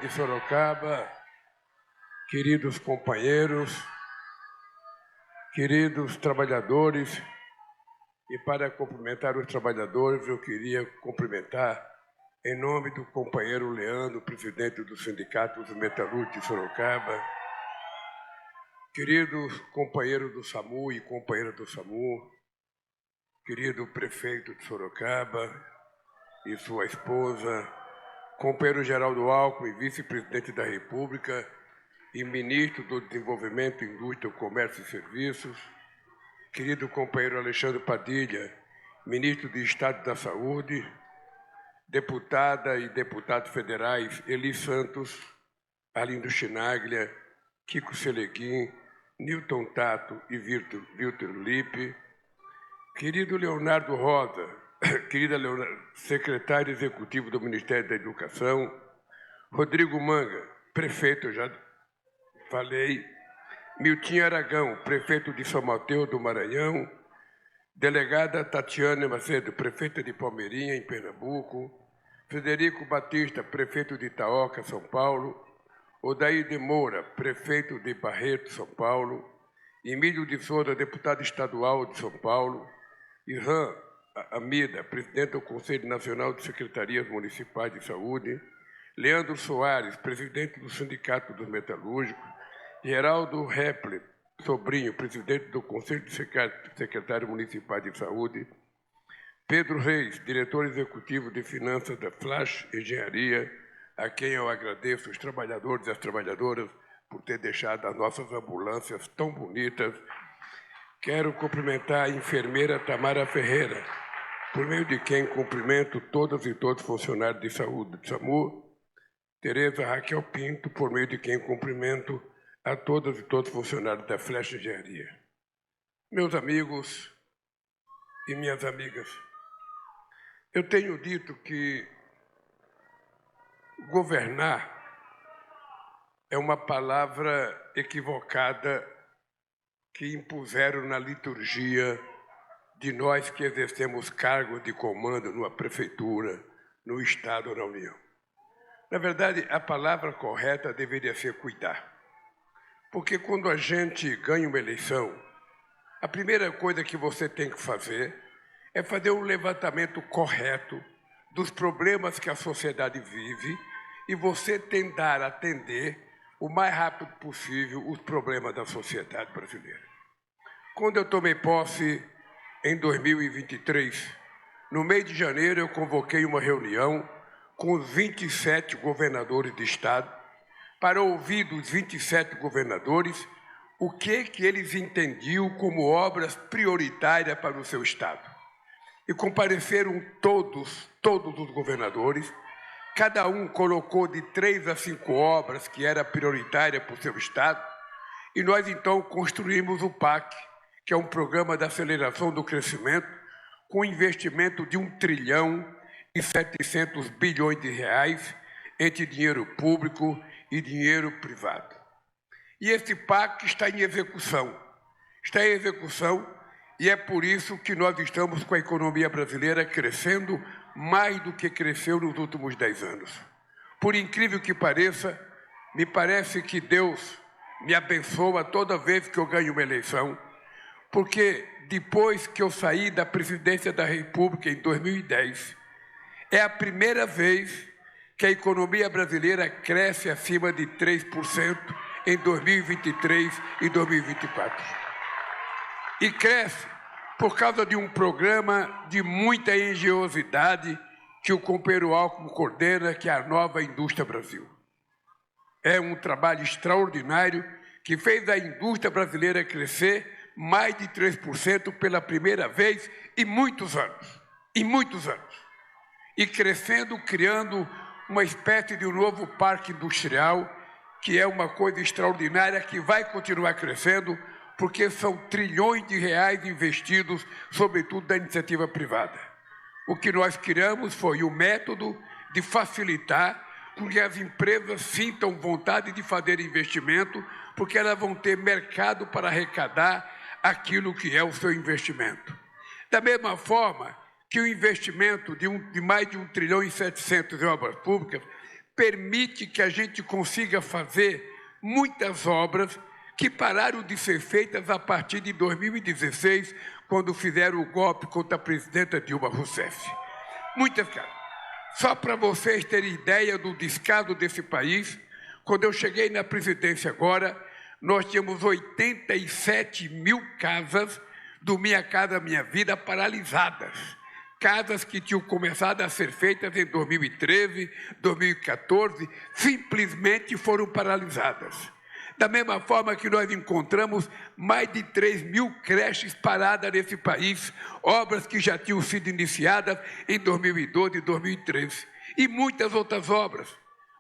de Sorocaba, queridos companheiros, queridos trabalhadores, e para cumprimentar os trabalhadores, eu queria cumprimentar, em nome do companheiro Leandro, presidente do Sindicato dos Metalúrgicos de Sorocaba, queridos companheiros do SAMU e companheira do SAMU, querido prefeito de Sorocaba e sua esposa, companheiro Geraldo Alckmin, vice-presidente da República e ministro do Desenvolvimento, Indústria, Comércio e Serviços, querido companheiro Alexandre Padilha, ministro de Estado da Saúde, deputada e deputados federais Eli Santos, Arlindo Chinaglia, Kiko Seleguin, Newton Tato e Wilton Lippe, querido Leonardo Rosa, querida secretário executivo do Ministério da Educação, Rodrigo Manga, prefeito, eu já falei, Milton Aragão, prefeito de São Mateus do Maranhão, delegada Tatiana Macedo, prefeita de Palmeirinha, em Pernambuco, Frederico Batista, prefeito de Itaoca, São Paulo, Odair de Moura, prefeito de Barreto, São Paulo, Emílio de Souza, deputado estadual de São Paulo, Irã Amida, presidente do Conselho Nacional de Secretarias Municipais de Saúde, Leandro Soares, presidente do Sindicato dos Metalúrgicos, Geraldo Hepler, sobrinho, presidente do Conselho de Secretários Municipais de Saúde, Pedro Reis, diretor executivo de Finanças da Flash Engenharia, a quem eu agradeço, os trabalhadores e as trabalhadoras, por ter deixado as nossas ambulâncias tão bonitas. Quero cumprimentar a enfermeira Tamara Ferreira, por meio de quem cumprimento todas e todos os funcionários de saúde do SAMU, Tereza Raquel Pinto, por meio de quem cumprimento a todas e todos os funcionários da Flash Engenharia. Meus amigos e minhas amigas, eu tenho dito que governar é uma palavra equivocada que impuseram na liturgia de nós que exercemos cargos de comando numa prefeitura, no Estado ou na União. Na verdade, a palavra correta deveria ser cuidar. Porque quando a gente ganha uma eleição, a primeira coisa que você tem que fazer é fazer um levantamento correto dos problemas que a sociedade vive e você tentar atender o mais rápido possível os problemas da sociedade brasileira. Quando eu tomei posse em 2023, no mês de janeiro eu convoquei uma reunião com os 27 governadores de Estado para ouvir dos 27 governadores o que eles entendiam como obras prioritárias para o seu Estado. E compareceram todos os governadores, cada um colocou de 3 a 5 obras que era prioritária para o seu Estado, e nós então construímos o PAC, que é um programa de aceleração do crescimento, com investimento de 1,7 trilhão de reais entre dinheiro público e dinheiro privado. E esse PAC está em execução. E é por isso que nós estamos com a economia brasileira crescendo mais do que cresceu nos últimos 10 anos. Por incrível que pareça, me parece que Deus me abençoa toda vez que eu ganho uma eleição, porque depois que eu saí da presidência da República em 2010, é a primeira vez que a economia brasileira cresce acima de 3% em 2023 e 2024. E cresce por causa de um programa de muita engenhosidade que o companheiro Alckmin coordena, que é a Nova Indústria Brasil. É um trabalho extraordinário que fez a indústria brasileira crescer mais de 3% pela primeira vez em muitos anos. E crescendo, criando uma espécie de um novo parque industrial, que é uma coisa extraordinária, que vai continuar crescendo, porque são trilhões de reais investidos, sobretudo da iniciativa privada. O que nós criamos foi o método de facilitar com que as empresas sintam vontade de fazer investimento, porque elas vão ter mercado para arrecadar aquilo que é o seu investimento. Da mesma forma que o investimento de mais de 1,7 trilhão em obras públicas permite que a gente consiga fazer muitas obras que pararam de ser feitas a partir de 2016, quando fizeram o golpe contra a presidenta Dilma Rousseff. Muitas, cara. Só para vocês terem ideia do descaso desse país, quando eu cheguei na presidência agora, nós tínhamos 87 mil casas do Minha Casa Minha Vida paralisadas. Casas que tinham começado a ser feitas em 2013, 2014, simplesmente foram paralisadas. Da mesma forma que nós encontramos mais de 3 mil creches paradas nesse país, obras que já tinham sido iniciadas em 2012 e 2013, e muitas outras obras.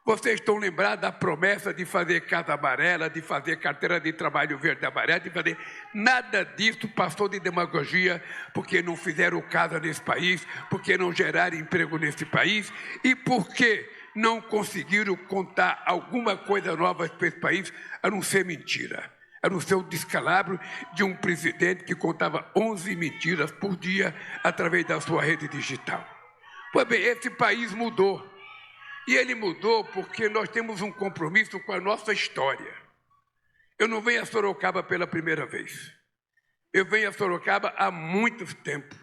Vocês estão lembrados da promessa de fazer Casa Amarela, de fazer carteira de trabalho verde e amarela, de fazer... Nada disso passou de demagogia, porque não fizeram casa nesse país, porque não geraram emprego nesse país e porque não conseguiram contar alguma coisa nova para esse país, a não ser mentira. A não ser o descalabro de um presidente que contava 11 mentiras por dia através da sua rede digital. Pois bem, esse país mudou. E ele mudou porque nós temos um compromisso com a nossa história. Eu não venho a Sorocaba pela primeira vez. Eu venho a Sorocaba há muito tempo.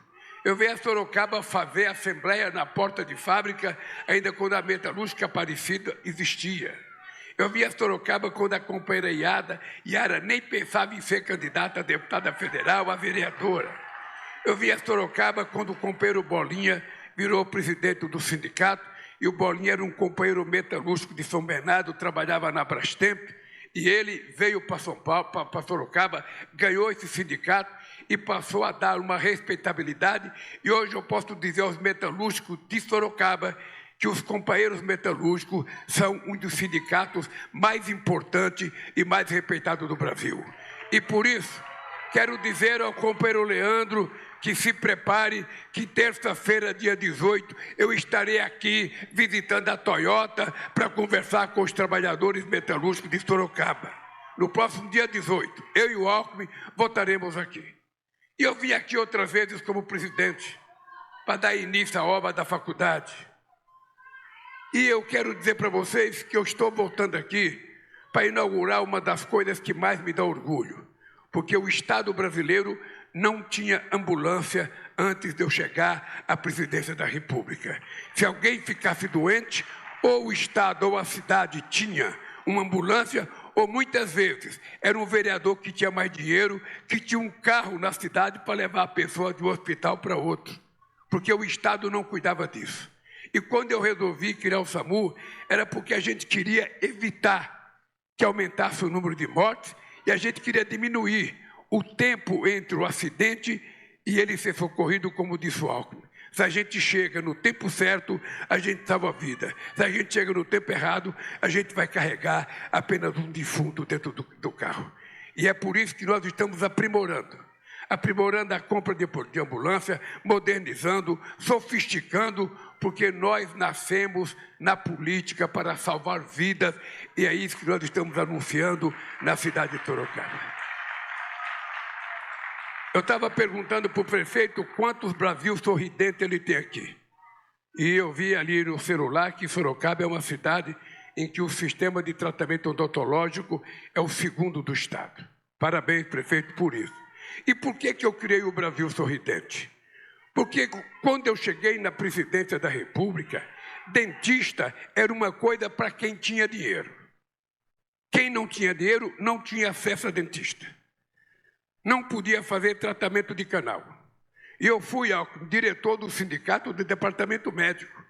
Eu venho a Sorocaba fazer assembleia na porta de fábrica, ainda quando a metalúrgica Aparecida existia. Eu vim a Sorocaba quando a companheira Yara nem pensava em ser candidata a deputada federal, a vereadora. Eu vim a Sorocaba quando o companheiro Bolinha virou presidente do sindicato, e o Bolinha era um companheiro metalúrgico de São Bernardo, trabalhava na Brastemp, e ele veio para São Paulo, para Sorocaba, ganhou esse sindicato e passou a dar uma respeitabilidade. E hoje eu posso dizer aos metalúrgicos de Sorocaba que os companheiros metalúrgicos são um dos sindicatos mais importantes e mais respeitados do Brasil. E por isso, quero dizer ao companheiro Leandro que se prepare, que terça-feira, dia 18, eu estarei aqui visitando a Toyota para conversar com os trabalhadores metalúrgicos de Sorocaba. No próximo dia 18, eu e o Alckmin votaremos aqui. E eu vim aqui outras vezes como presidente para dar início à obra da faculdade. E eu quero dizer para vocês que eu estou voltando aqui para inaugurar uma das coisas que mais me dá orgulho, porque o Estado brasileiro não tinha ambulância antes de eu chegar à presidência da República. Se alguém ficasse doente, ou o Estado ou a cidade tinha uma ambulância, ou muitas vezes era um vereador que tinha mais dinheiro, que tinha um carro na cidade para levar a pessoa de um hospital para outro, porque o Estado não cuidava disso. E quando eu resolvi criar o SAMU, era porque a gente queria evitar que aumentasse o número de mortes e a gente queria diminuir o tempo entre o acidente e ele ser socorrido, como disse o Alckmin. Se a gente chega no tempo certo, a gente salva a vida. Se a gente chega no tempo errado, a gente vai carregar apenas um defunto dentro do carro. E é por isso que nós estamos aprimorando a compra de ambulância, modernizando, sofisticando, porque nós nascemos na política para salvar vidas, e é isso que nós estamos anunciando na cidade de Sorocaba. Eu estava perguntando para o prefeito quantos Brasil sorridentes ele tem aqui. E eu vi ali no celular que Sorocaba é uma cidade em que o sistema de tratamento odontológico é o segundo do Estado. Parabéns, prefeito, por isso. E por que eu criei o Brasil Sorridente? Porque quando eu cheguei na presidência da República, dentista era uma coisa para quem tinha dinheiro. Quem não tinha dinheiro não tinha acesso a dentista. Não podia fazer tratamento de canal. E eu fui ao diretor do sindicato do departamento médico.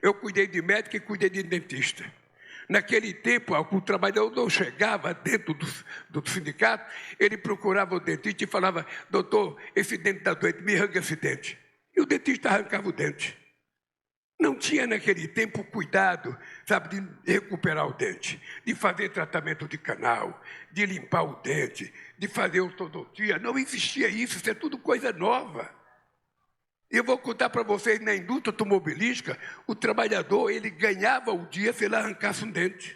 Eu cuidei de médico e cuidei de dentista. Naquele tempo, o trabalhador não chegava dentro do sindicato, ele procurava o dentista e falava: doutor, esse dente está doente, me arranca esse dente. E o dentista arrancava o dente. Não tinha naquele tempo cuidado, sabe, de recuperar o dente, de fazer tratamento de canal, de limpar o dente, de fazer ortodontia. Não existia isso, isso é tudo coisa nova. Eu vou contar para vocês, na indústria automobilística, o trabalhador, ele ganhava o dia se ele arrancasse um dente.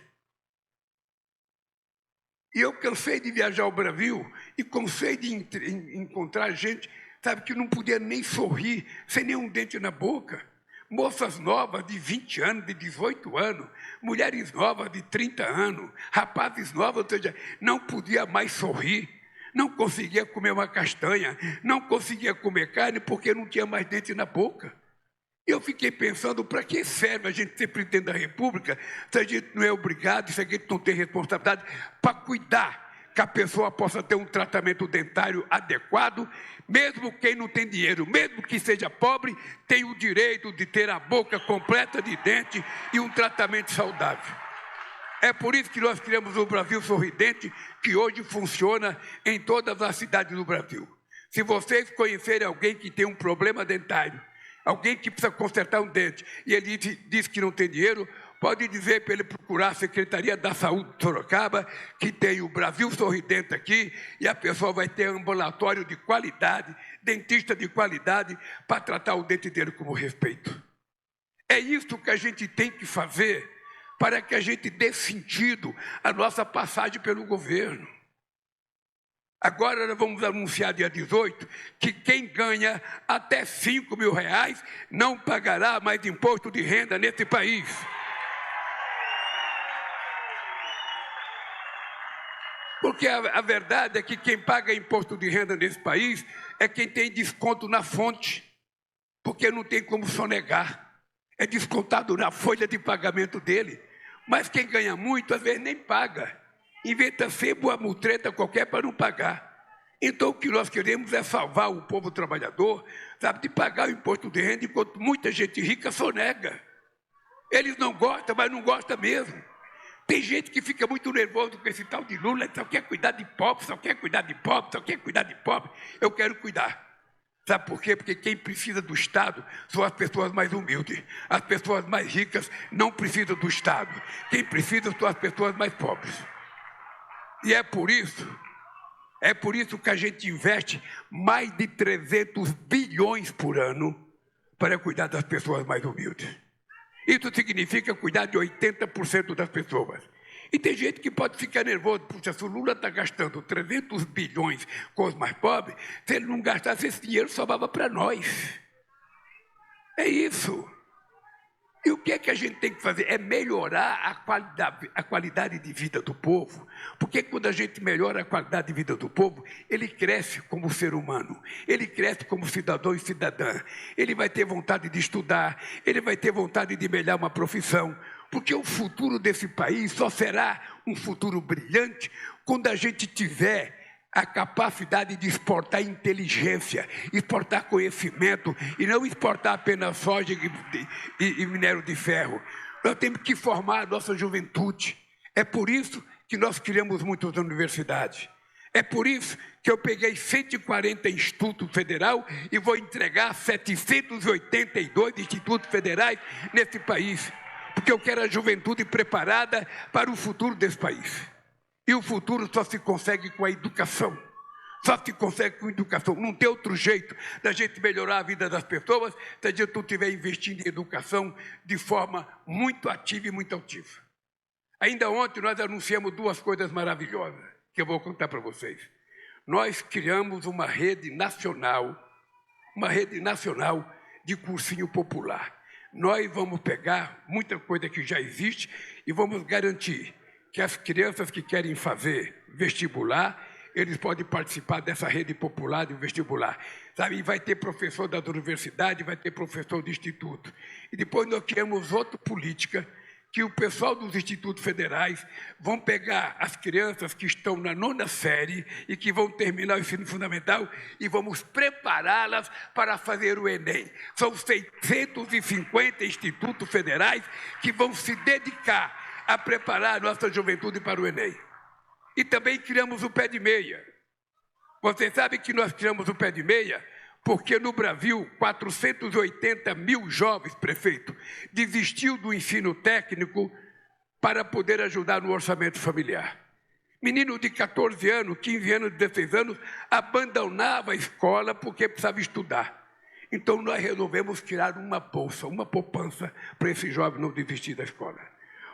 E eu cansei de viajar ao Brasil e cansei de encontrar gente, sabe, que não podia nem sorrir, sem nenhum dente na boca. moças novas de 20 anos, de 18 anos, mulheres novas de 30 anos, rapazes novos, ou seja, não podia mais sorrir, não conseguia comer uma castanha, não conseguia comer carne porque não tinha mais dente na boca. Eu fiquei pensando, para que serve a gente ser presidente da República se a gente não é obrigado, se a gente não tem responsabilidade para cuidar que a pessoa possa ter um tratamento dentário adequado, mesmo quem não tem dinheiro, mesmo que seja pobre, tem o direito de ter a boca completa de dente e um tratamento saudável. É por isso que nós criamos o Brasil Sorridente, que hoje funciona em todas as cidades do Brasil. Se vocês conhecerem alguém que tem um problema dentário, alguém que precisa consertar um dente, e ele diz que não tem dinheiro, pode dizer para ele procurar a Secretaria da Saúde de Sorocaba, que tem o Brasil Sorridente aqui, e a pessoa vai ter ambulatório de qualidade, dentista de qualidade, para tratar o dente dele como respeito. É isso que a gente tem que fazer para que a gente dê sentido à nossa passagem pelo governo. Agora nós vamos anunciar dia 18 que quem ganha até R$5.000 não pagará mais imposto de renda nesse país. Porque a verdade é que quem paga imposto de renda nesse país é quem tem desconto na fonte, porque não tem como sonegar. É descontado na folha de pagamento dele. Mas quem ganha muito, às vezes, nem paga. Inventa sempre uma mutreta qualquer para não pagar. Então, o que nós queremos é salvar o povo trabalhador, sabe, de pagar o imposto de renda, enquanto muita gente rica sonega. Eles não gostam, mas não gostam mesmo. Tem gente que fica muito nervoso com esse tal de Lula, só quer cuidar de pobre, só quer cuidar de pobre, só quer cuidar de pobre. Eu quero cuidar. Sabe por quê? Porque quem precisa do Estado são as pessoas mais humildes. As pessoas mais ricas não precisam do Estado. Quem precisa são as pessoas mais pobres. E é por isso que a gente investe mais de 300 bilhões por ano para cuidar das pessoas mais humildes. Isso significa cuidar de 80% das pessoas. E tem gente que pode ficar nervoso, puxa, se o Lula está gastando 300 bilhões com os mais pobres, se ele não gastasse esse dinheiro, sobrava para nós. É isso. E o que é que a gente tem que fazer? É melhorar a qualidade de vida do povo. Porque quando a gente melhora a qualidade de vida do povo, ele cresce como ser humano, ele cresce como cidadão e cidadã. Ele vai ter vontade de estudar, ele vai ter vontade de melhorar uma profissão. Porque o futuro desse país só será um futuro brilhante quando a gente tiver a capacidade de exportar inteligência, exportar conhecimento e não exportar apenas soja e minério de ferro. Nós temos que formar a nossa juventude. É por isso que nós criamos muitas universidades. É por isso que eu peguei 140 institutos federais e vou entregar 782 institutos federais nesse país. Porque eu quero a juventude preparada para o futuro desse país. E o futuro só se consegue com a educação. Só se consegue com a educação. Não tem outro jeito da gente melhorar a vida das pessoas se a gente não estiver investindo em educação de forma muito ativa e muito altiva. Ainda ontem nós anunciamos duas coisas maravilhosas que eu vou contar para vocês. Nós criamos uma rede nacional de cursinho popular. Nós vamos pegar muita coisa que já existe e vamos garantir que as crianças que querem fazer vestibular, eles podem participar dessa rede popular de vestibular. Sabe? E vai ter professor da universidade, vai ter professor do instituto. E depois nós criamos outra política, que o pessoal dos institutos federais vão pegar as crianças que estão na 9ª série e que vão terminar o ensino fundamental e vamos prepará-las para fazer o Enem. São 650 institutos federais que vão se dedicar a preparar a nossa juventude para o Enem. E também criamos o Pé de Meia. Vocês sabem que nós criamos o Pé de Meia porque no Brasil, 480 mil jovens, prefeito, desistiu do ensino técnico para poder ajudar no orçamento familiar. Menino de 14 anos, 15 anos, 16 anos, abandonava a escola porque precisava estudar. Então, nós resolvemos criar uma bolsa, uma poupança para esse jovem não desistir da escola.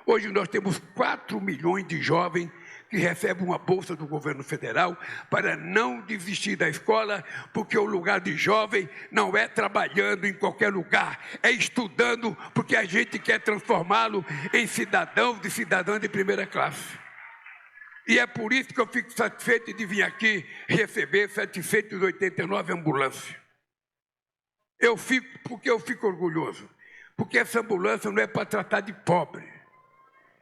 Hoje, nós temos 4 milhões de jovens que recebe uma bolsa do governo federal para não desistir da escola, porque o lugar de jovem não é trabalhando em qualquer lugar, é estudando, porque a gente quer transformá-lo em cidadão e cidadã de primeira classe. E é por isso que eu fico satisfeito de vir aqui receber 789 ambulâncias. Porque eu fico orgulhoso, porque essa ambulância não é para tratar de pobre.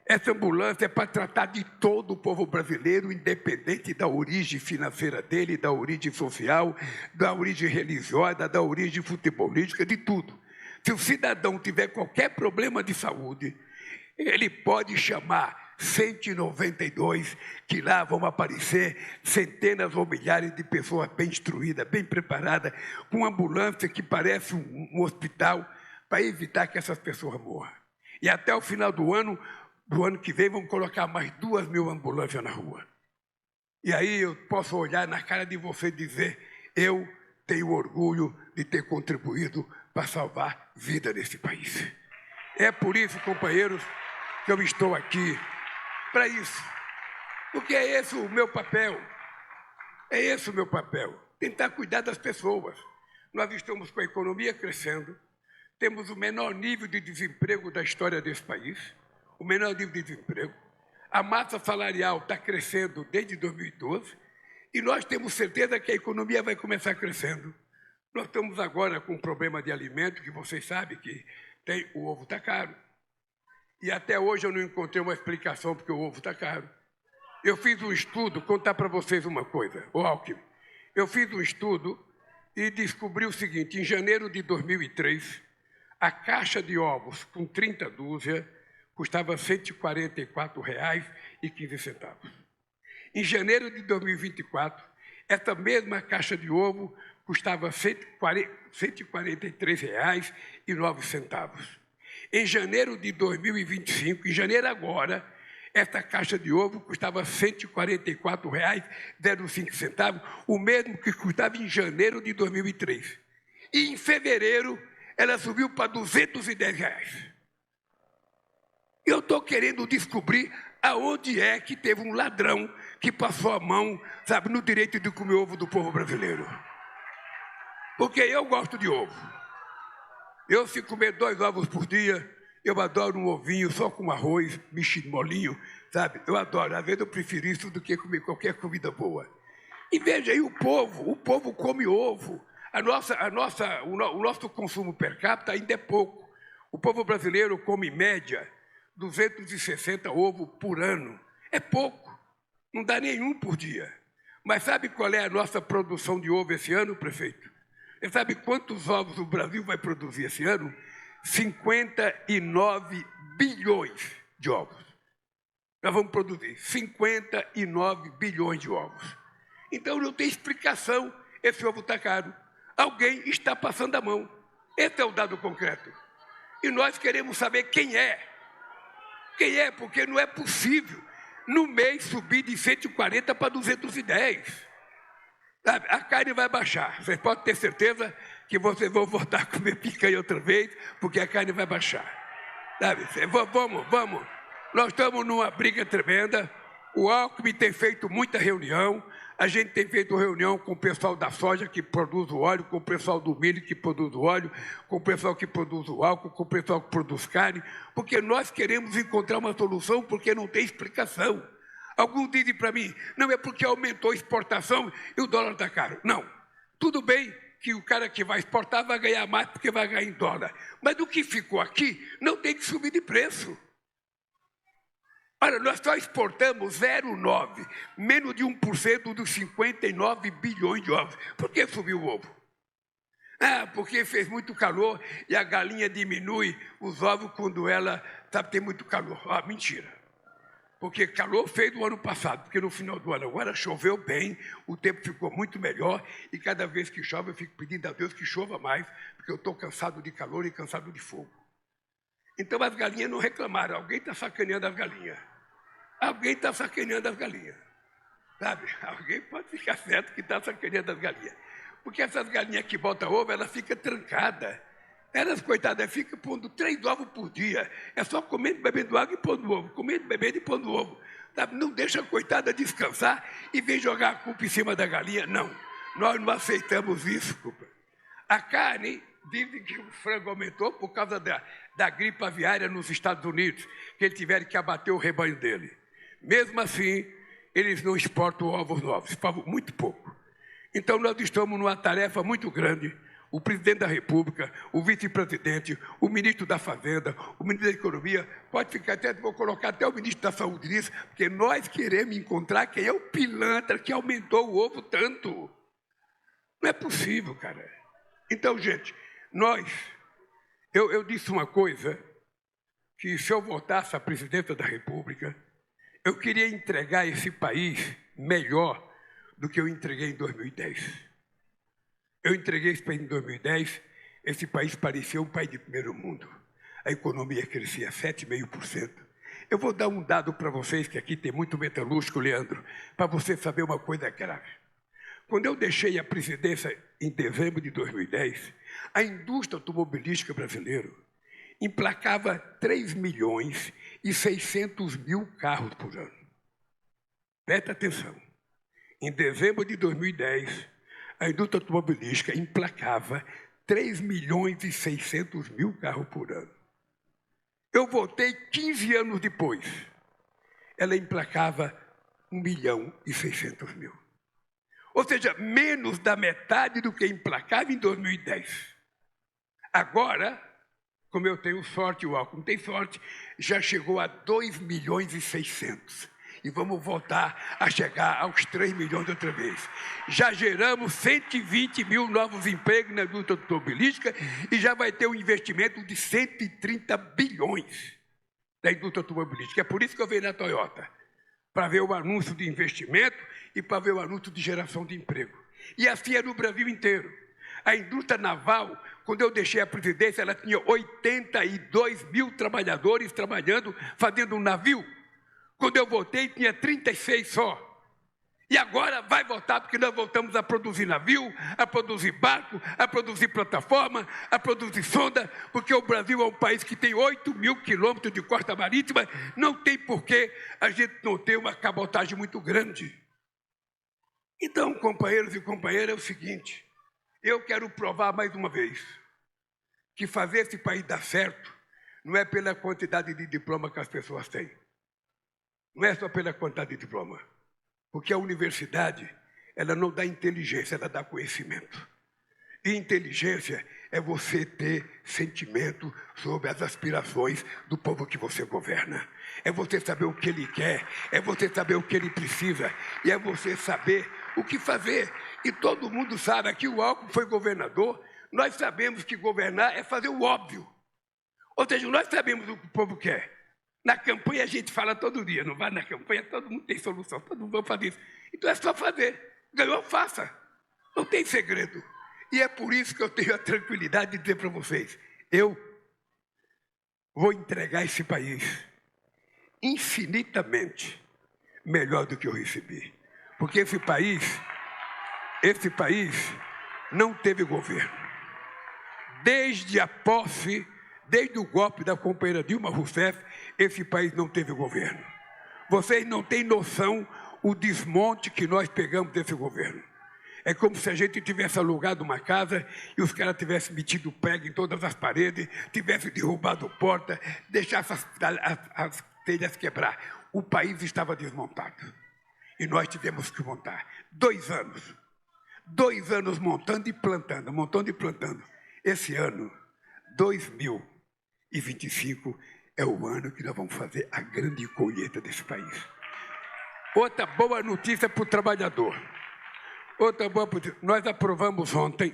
Essa ambulância é para tratar de todo o povo brasileiro, independente da origem financeira dele, da origem social, da origem religiosa, da origem futebolística, de tudo. Se o cidadão tiver qualquer problema de saúde, ele pode chamar 192, que lá vão aparecer centenas ou milhares de pessoas bem instruídas, bem preparadas, com ambulância que parece um hospital, para evitar que essas pessoas morram. E até o final do ano que vem, vão colocar mais 2.000 ambulâncias na rua. E aí eu posso olhar na cara de você e dizer, eu tenho orgulho de ter contribuído para salvar vida nesse país. É por isso, companheiros, que eu estou aqui, para isso. Porque é esse o meu papel. É esse o meu papel. Tentar cuidar das pessoas. Nós estamos com a economia crescendo, temos o menor nível de desemprego da história desse país, o menor nível de desemprego. A massa salarial está crescendo desde 2012 e nós temos certeza que a economia vai começar crescendo. Nós estamos agora com um problema de alimento, que vocês sabem que o ovo está caro. E até hoje eu não encontrei uma explicação porque o ovo está caro. Eu fiz um estudo, contar para vocês uma coisa, o Alckmin. Eu fiz um estudo e descobri o seguinte, em janeiro de 2003, a caixa de ovos com 30 dúzias custava R$ 144,15. Em janeiro de 2024, essa mesma caixa de ovo custava R$ 143,09. Em janeiro de 2025, em janeiro agora, essa caixa de ovo custava R$ 144,05, o mesmo que custava em janeiro de 2003. E em fevereiro, ela subiu para R$ 210. Eu estou querendo descobrir aonde é que teve um ladrão que passou a mão, sabe, no direito de comer ovo do povo brasileiro. Porque eu gosto de ovo. Eu, se comer 2 ovos por dia, eu adoro um ovinho só com arroz, mexido molinho, sabe? Eu adoro. Às vezes eu prefiro isso do que comer qualquer comida boa. E veja aí o povo come ovo. O nosso consumo per capita ainda é pouco. O povo brasileiro come, em média, 260 ovos por ano. É pouco, não dá nenhum por dia. Mas sabe qual é a nossa produção de ovo esse ano, prefeito? Você sabe quantos ovos o Brasil vai produzir esse ano? 59 bilhões de ovos. Nós vamos produzir 59 bilhões de ovos. Então não tem explicação, esse ovo está caro. Alguém está passando a mão. Esse é o dado concreto. E nós queremos saber quem é. Quem é, porque não é possível no mês subir de 140 para 210. Sabe? A carne vai baixar. Vocês podem ter certeza que vocês vão voltar a comer picanha outra vez, porque a carne vai baixar. Sabe? Vamos. Nós estamos numa briga tremenda. O Alckmin tem feito muita reunião. A gente tem feito reunião com o pessoal da soja que produz o óleo, com o pessoal do milho que produz o óleo, com o pessoal que produz o álcool, com o pessoal que produz carne, porque nós queremos encontrar uma solução, porque não tem explicação. Alguns dizem para mim, não é porque aumentou a exportação e o dólar está caro. Não, tudo bem que o cara que vai exportar vai ganhar mais porque vai ganhar em dólar. Mas do que ficou aqui, não tem que subir de preço. Olha, nós só exportamos 0,9%, menos de 1% dos 59 bilhões de ovos. Por que subiu o ovo? Porque fez muito calor e a galinha diminui os ovos quando ela tem muito calor. Mentira. Porque calor fez do ano passado, porque no final do ano agora choveu bem, o tempo ficou muito melhor e cada vez que chove eu fico pedindo a Deus que chova mais, porque eu estou cansado de calor e cansado de fogo. Então as galinhas não reclamaram, alguém está sacaneando as galinhas. Alguém está sacaneando as galinhas. Sabe? Alguém pode ficar certo que está sacaneando as galinhas. Porque essas galinhas que botam ovo, ela fica trancada. Elas, coitadas, ficam pondo 3 ovos por dia. É só comendo, bebendo água e pondo ovo. Comendo, bebendo e pondo ovo. Sabe? Não deixa a coitada descansar e vem jogar a culpa em cima da galinha. Não, nós não aceitamos isso, culpa. A carne, dizem que o frango aumentou por causa da gripe aviária nos Estados Unidos, que eles tiveram que abater o rebanho dele. Mesmo assim, eles não exportam ovos novos, muito pouco. Então, nós estamos numa tarefa muito grande. O presidente da República, o vice-presidente, o ministro da Fazenda, o ministro da Economia, pode ficar até, vou colocar até o ministro da Saúde nisso, porque nós queremos encontrar quem é o pilantra que aumentou o ovo tanto. Não é possível, cara. Então, gente, eu disse uma coisa, que se eu voltasse à presidência da República, eu queria entregar esse país melhor do que eu entreguei em 2010. Eu entreguei esse país em 2010, esse país parecia um país de primeiro mundo. A economia crescia 7,5%. Eu vou dar um dado para vocês, que aqui tem muito metalúrgico, Leandro, para você saber uma coisa grave. Quando eu deixei a presidência em dezembro de 2010, a indústria automobilística brasileira emplacava 3.600.000 carros por ano. Presta atenção. Em dezembro de 2010, a indústria automobilística emplacava 3.600.000 carros por ano. Eu voltei 15 anos depois. Ela emplacava 1.600.000. Ou seja, menos da metade do que emplacava em 2010. Agora, como eu tenho sorte, o Alckmin tem sorte, já chegou a 2.600.000. E vamos voltar a chegar aos 3 milhões outra vez. Já geramos 120.000 novos empregos na indústria automobilística e já vai ter um investimento de 130 bilhões da indústria automobilística. É por isso que eu venho na Toyota, para ver o anúncio de investimento e para ver o anúncio de geração de emprego. E assim é no Brasil inteiro. A indústria naval, quando eu deixei a presidência, ela tinha 82.000 trabalhadores trabalhando, fazendo um navio. Quando eu voltei, tinha 36 só. E agora vai voltar, porque nós voltamos a produzir navio, a produzir barco, a produzir plataforma, a produzir sonda, porque o Brasil é um país que tem 8.000 quilômetros de costa marítima, não tem por que a gente não ter uma cabotagem muito grande. Então, companheiros e companheiras, é o seguinte, eu quero provar mais uma vez que fazer esse país dar certo não é pela quantidade de diploma que as pessoas têm. Não é só pela quantidade de diploma, porque a universidade, ela não dá inteligência, ela dá conhecimento. E inteligência é você ter sentimento sobre as aspirações do povo que você governa. É você saber o que ele quer, é você saber o que ele precisa, e é você saber o que fazer. E todo mundo sabe, aqui o Alckmin foi governador, nós sabemos que governar é fazer o óbvio. Ou seja, nós sabemos o que o povo quer. Na campanha a gente fala todo dia, não vai na campanha, todo mundo tem solução, todo mundo vai fazer isso. Então é só fazer. Ganhou, faça. Não tem segredo. E é por isso que eu tenho a tranquilidade de dizer para vocês, eu vou entregar esse país infinitamente melhor do que eu recebi. Porque esse país não teve governo. Desde a posse, desde o golpe da companheira Dilma Rousseff, esse país não teve governo. Vocês não têm noção o desmonte que nós pegamos desse governo. É como se a gente tivesse alugado uma casa e os caras tivessem metido prego em todas as paredes, tivessem derrubado porta, deixassem as telhas quebrar. O país estava desmontado. E nós tivemos que montar. 2 anos. 2 anos montando e plantando, montando e plantando. Esse ano, 2025, é o ano que nós vamos fazer a grande colheita desse país. Outra boa notícia para o trabalhador. Nós aprovamos ontem,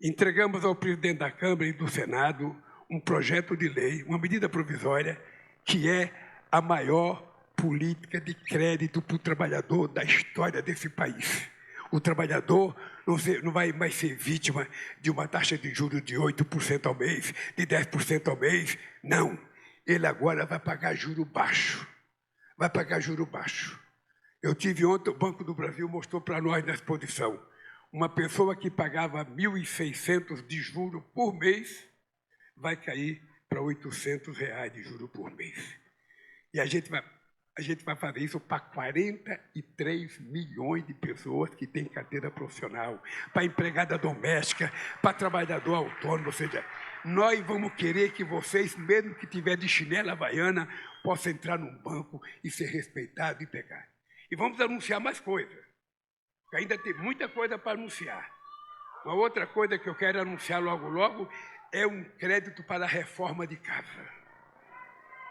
entregamos ao presidente da Câmara e do Senado um projeto de lei, uma medida provisória, que é a maior política de crédito para o trabalhador da história desse país. O trabalhador não vai mais ser vítima de uma taxa de juros de 8% ao mês, de 10% ao mês. Não. Ele agora vai pagar juro baixo. Vai pagar juro baixo. Eu tive ontem, o Banco do Brasil mostrou para nós na exposição, uma pessoa que pagava 1.600 de juro por mês, vai cair para R$ 800 de juro por mês. E a gente vai A gente vai fazer isso para 43 milhões de pessoas que têm carteira profissional, para empregada doméstica, para trabalhador autônomo, ou seja, nós vamos querer que vocês, mesmo que tiver de chinela havaiana, possam entrar num banco e ser respeitado e pegar. E vamos anunciar mais coisas, porque ainda tem muita coisa para anunciar. Uma outra coisa que eu quero anunciar logo, logo, é um crédito para a reforma de casa.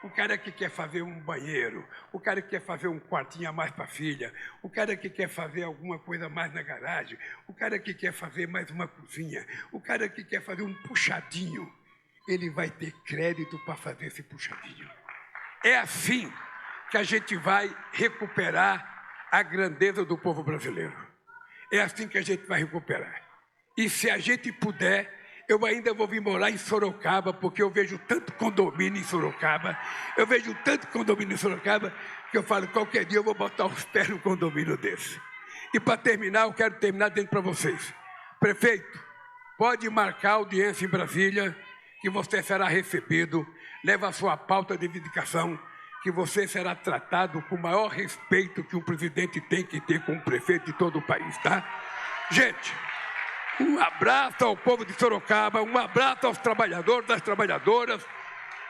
O cara que quer fazer um banheiro, o cara que quer fazer um quartinho a mais para a filha, o cara que quer fazer alguma coisa mais na garagem, o cara que quer fazer mais uma cozinha, o cara que quer fazer um puxadinho, ele vai ter crédito para fazer esse puxadinho. É assim que a gente vai recuperar a grandeza do povo brasileiro. É assim que a gente vai recuperar. E se a gente puder, eu ainda vou vir morar em Sorocaba, porque eu vejo tanto condomínio em Sorocaba, que eu falo, qualquer dia eu vou botar os pés no condomínio desse. E para terminar, eu quero terminar dizendo para vocês, prefeito, pode marcar audiência em Brasília, que você será recebido, leva a sua pauta de reivindicação, que você será tratado com o maior respeito que um presidente tem que ter com o prefeito de todo o país, tá? Gente, um abraço ao povo de Sorocaba, um abraço aos trabalhadores, das trabalhadoras,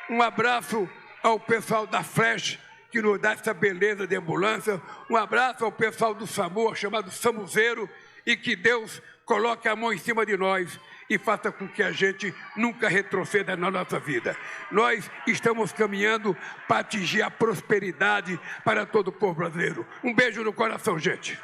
um abraço ao pessoal da Flash, que nos dá essa beleza de ambulância, um abraço ao pessoal do SAMU, chamado SAMUzeiro, e que Deus coloque a mão em cima de nós e faça com que a gente nunca retroceda na nossa vida. Nós estamos caminhando para atingir a prosperidade para todo o povo brasileiro. Um beijo no coração, gente.